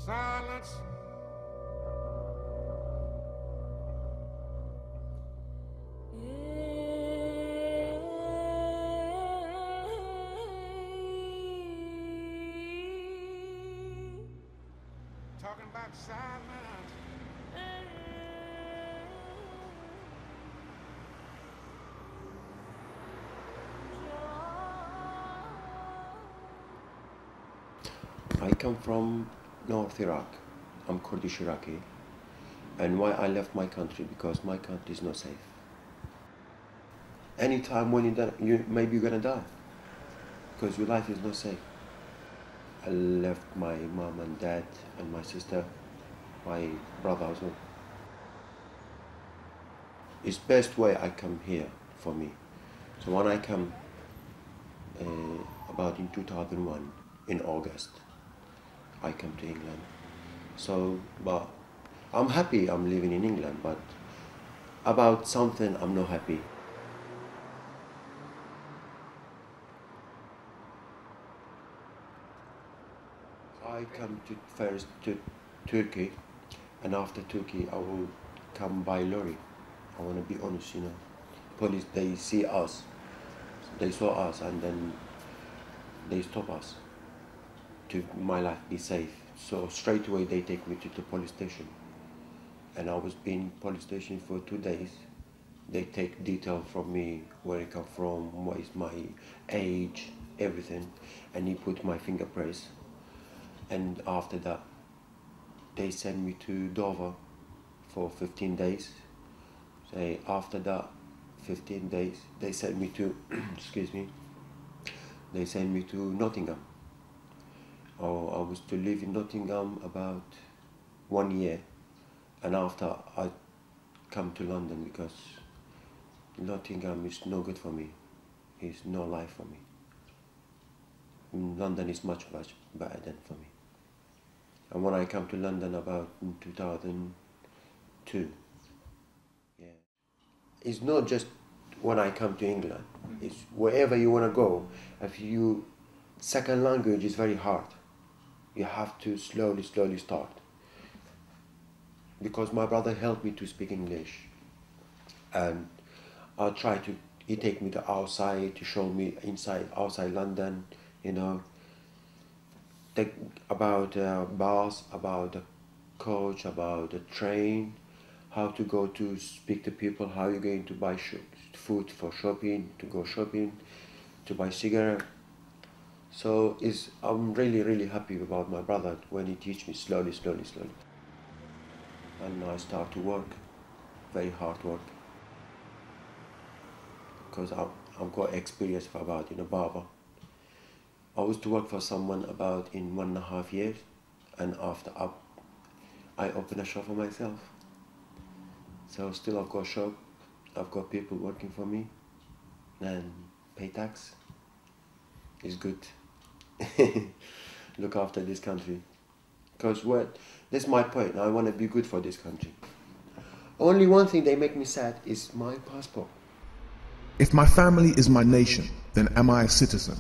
silence. Talking about silence. I come from North Iraq. I'm Kurdish Iraqi. And why I left my country? Because my country is not safe. Anytime when maybe you're gonna die, because your life is not safe. I left my mom and dad and my sister, my brother as well. It's best way I come here for me. So when I come about in 2001 in August, I come to England. So, but I'm happy I'm living in England, but about something I'm not happy. I come first to Turkey, and after Turkey I will come by lorry. I want to be honest, you know. Police, they see us, they saw us, and then they stop us to my life be safe. So straight away they take me to the police station, and I was in police station for 2 days. They take detail from me, where I come from, what is my age, everything, and he put my fingerprints. And after that, they send me to Dover for 15 days. So after that 15 days, they sent me to, excuse me, they sent me to Nottingham. Oh, I was to live in Nottingham about 1 year, and after I come to London because Nottingham is no good for me. It's no life for me. London is much better than for me. And when I come to London about in 2002, yeah, it's not just when I come to England. It's wherever you want to go. If you second language is very hard. You have to slowly start. Because my brother helped me to speak English, and I try to. He take me to outside to show me outside London, you know. About bus, about the coach, about the train, how to go to speak to people, how you're going to buy food for shopping, to go shopping, to buy cigarette. So I'm really happy about my brother when he teach me slowly. And I start to work, very hard work, because I've got experience about barber. I was to work for someone about in 1.5 years, and after I opened a shop for myself. So still I've got a shop, I've got people working for me, and pay tax. It's good. Look after this country. Because that's my point, I want to be good for this country. Only one thing they make me sad is my passport. If my family is my nation, then am I a citizen?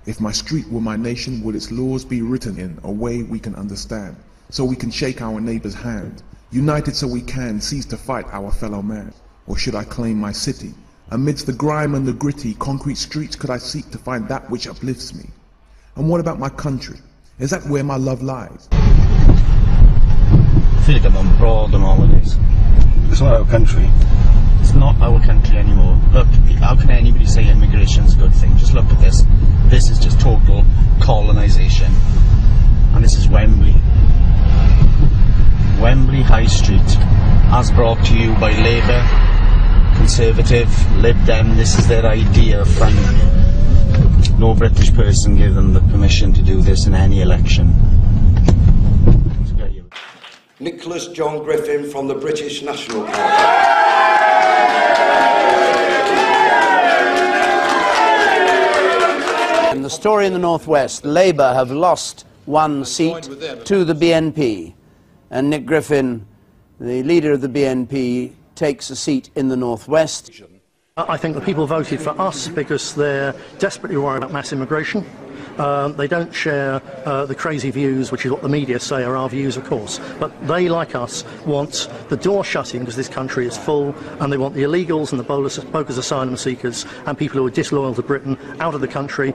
If my street were my nation, would its laws be written in a way we can understand, so we can shake our neighbor's hand, united so we can cease to fight our fellow man? Or should I claim my city? Amidst the grime and the gritty concrete streets could I seek to find that which uplifts me? And what about my country? Is that where my love lies? I feel like I'm abroad on holidays. It's not our country. It's not our country anymore. Look, how can anybody say immigration's a good thing? Just look at this. This is just total colonisation. And this is Wembley. Wembley High Street, as brought to you by Labour, Conservative, Lib Dem. This is their idea of fun. No British person gave them the permission to do this in any election. Nicholas John Griffin from the British National Party. In the story in the Northwest, Labour have lost one seat to the BNP, and Nick Griffin, the leader of the BNP, takes a seat in the Northwest. I think the people voted for us because they're desperately worried about mass immigration. They don't share the crazy views, which is what the media say are our views, of course. But they, like us, want the door shutting because this country is full, and they want the illegals and the bogus asylum seekers and people who are disloyal to Britain out of the country.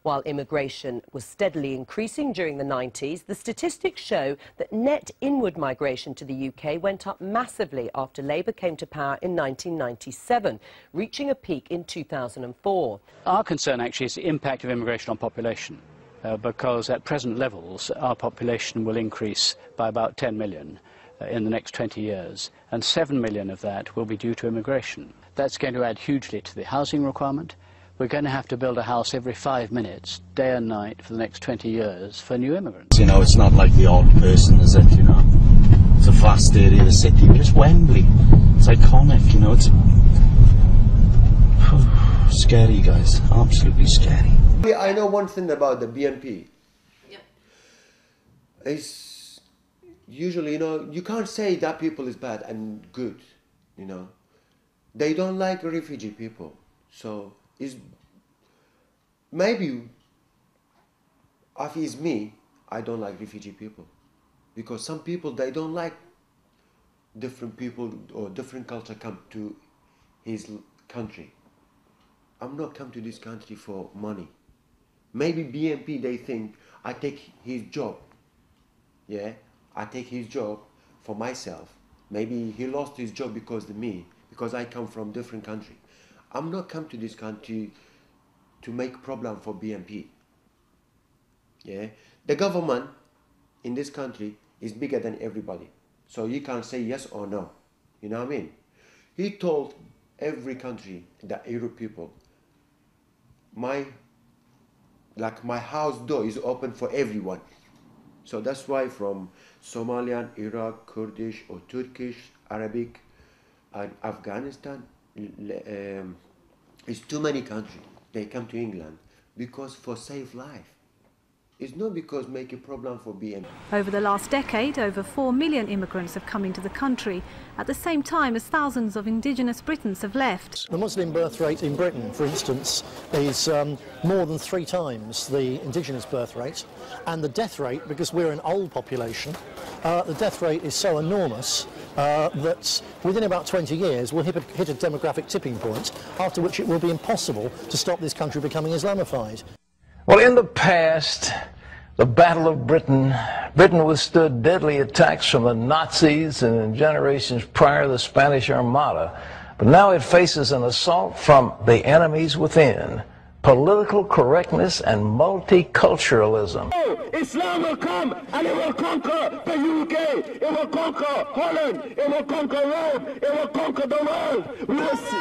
While immigration was steadily increasing during the 90s, the statistics show that net inward migration to the UK went up massively after Labour came to power in 1997, reaching a peak in 2004. Our concern actually is the impact of immigration on population, because at present levels our population will increase by about 10 million in the next 20 years, and 7 million of that will be due to immigration. That's going to add hugely to the housing requirement. We're going to have to build a house every 5 minutes, day and night, for the next 20 years for new immigrants. You know, it's not like the odd person, is it, you know? It's a vast area of the city, but it's Wembley. It's iconic, you know, it's scary, guys, absolutely scary. I know one thing about the BNP. Yeah. It's usually, you know, you can't say that people is bad and good, you know. They don't like refugee people, so is maybe if it's me, I don't like refugee people, because some people, they don't like different people or different culture come to his country. I'm not come to this country for money. Maybe BNP, they think I take his job. Yeah, I take his job for myself. Maybe he lost his job because of me, because I come from different country. I'm not come to this country to make problem for BNP. Yeah, the government in this country is bigger than everybody, so you can't say yes or no. You know what I mean? He told every country, the Arab people, my house door is open for everyone. So that's why from Somalian, Iraq, Kurdish or Turkish, Arabic, and Afghanistan, it's too many countries. They come to England because for save life. It's not because make a problem for BNP. Over the last decade, over 4 million immigrants have come into the country, at the same time as thousands of indigenous Britons have left. The Muslim birth rate in Britain, for instance, is more than 3 times the indigenous birth rate, and the death rate, because we're an old population, the death rate is so enormous that within about 20 years we'll hit a demographic tipping point, after which it will be impossible to stop this country becoming Islamified. Well, in the past, the Battle of Britain withstood deadly attacks from the Nazis, and in generations prior, the Spanish Armada. But now it faces an assault from the enemies within: political correctness and multiculturalism. Islam will come and it will conquer the UK, it will conquer Holland, it will conquer Rome, it will conquer the world. We will see.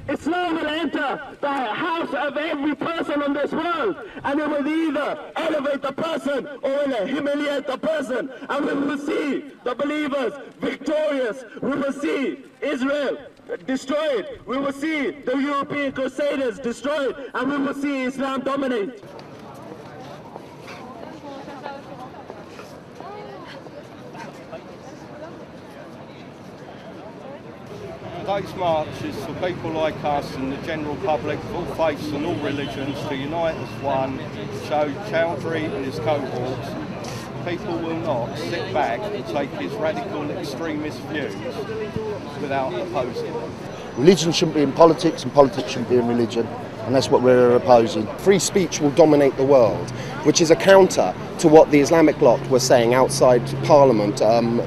Islam will enter the house of every person in this world, and it will either elevate the person or it will humiliate the person, and we will see the believers victorious. We will see Israel destroyed. We will see the European Crusaders destroyed, and we will see Islam dominate. Today's march is for people like us and the general public of all faiths and all religions to unite as one, show Chowdhury and his cohorts. People will not sit back and take his radical extremist views without opposing them. Religion shouldn't be in politics and politics shouldn't be in religion, and that's what we're opposing. Free speech will dominate the world, which is a counter to what the Islamic bloc were saying outside Parliament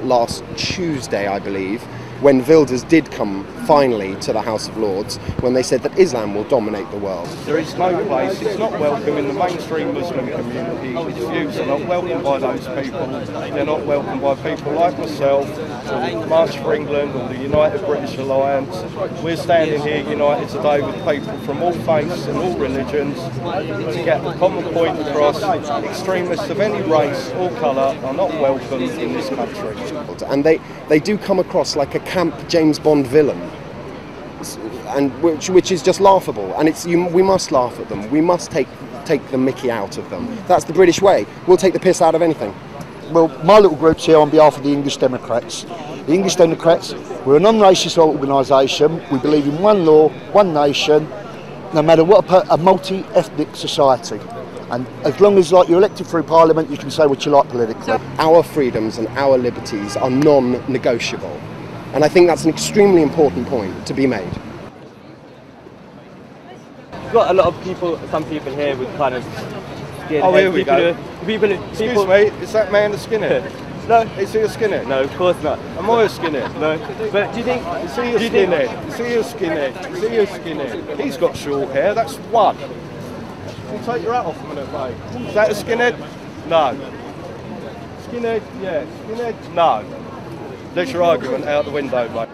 last Tuesday, I believe, when Wilders did come finally to the House of Lords, when they said that Islam will dominate the world. There is no place, it's not welcome in the mainstream Muslim community. Its views are not welcomed by those people. They're not welcomed by people like myself, or March for England, or the United British Alliance. We're standing here united today with people from all faiths and all religions to get the common point across. Extremists of any race or colour are not welcome in this country. And they do come across like a camp James Bond villain, and which is just laughable, and we must laugh at them. We must take the mickey out of them. That's the British way. We'll take the piss out of anything. Well, my little group's here on behalf of the English Democrats The English Democrats, we're a non-racist organisation. We believe in one law, one nation, no matter what, a multi-ethnic society. And as long as you're elected through Parliament, you can say what you like politically. Our freedoms and our liberties are non-negotiable. And I think that's an extremely important point to be made. We've got a lot of people, some people here with kind of skinhead. Oh, here we go. Excuse me, is that man a skinhead? No. Is he a skinhead? No, of course not. Am I a skinhead? No. But do you think... Is he a skinhead? Is he a skinhead? Is he a skinhead? He's got short hair, that's one. Can you take your hat off a minute, mate? Is that a skinhead? No. Skinhead? Yeah. Skinhead? No. There's your argument out the window, mate.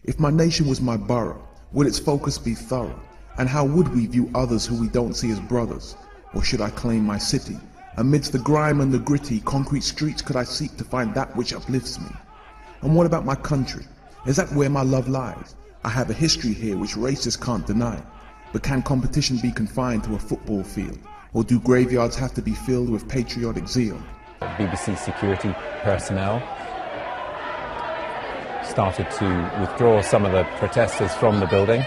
If my nation was my borough, would its focus be thorough? And how would we view others who we don't see as brothers? Or should I claim my city? Amidst the grime and the gritty concrete streets could I seek to find that which uplifts me? And what about my country? Is that where my love lies? I have a history here which racists can't deny. But can competition be confined to a football field? Or do graveyards have to be filled with patriotic zeal? BBC security personnel started to withdraw some of the protesters from the building.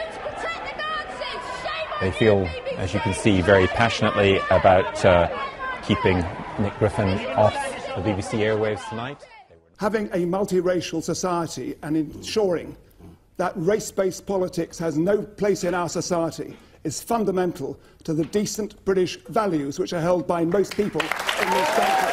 They feel, as you can see, very passionately about keeping Nick Griffin off the BBC airwaves tonight. Having a multiracial society and ensuring that race-based politics has no place in our society is fundamental to the decent British values which are held by most people in this country.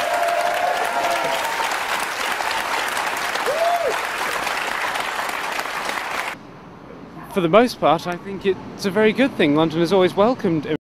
For the most part, I think it's a very good thing. London has always welcomed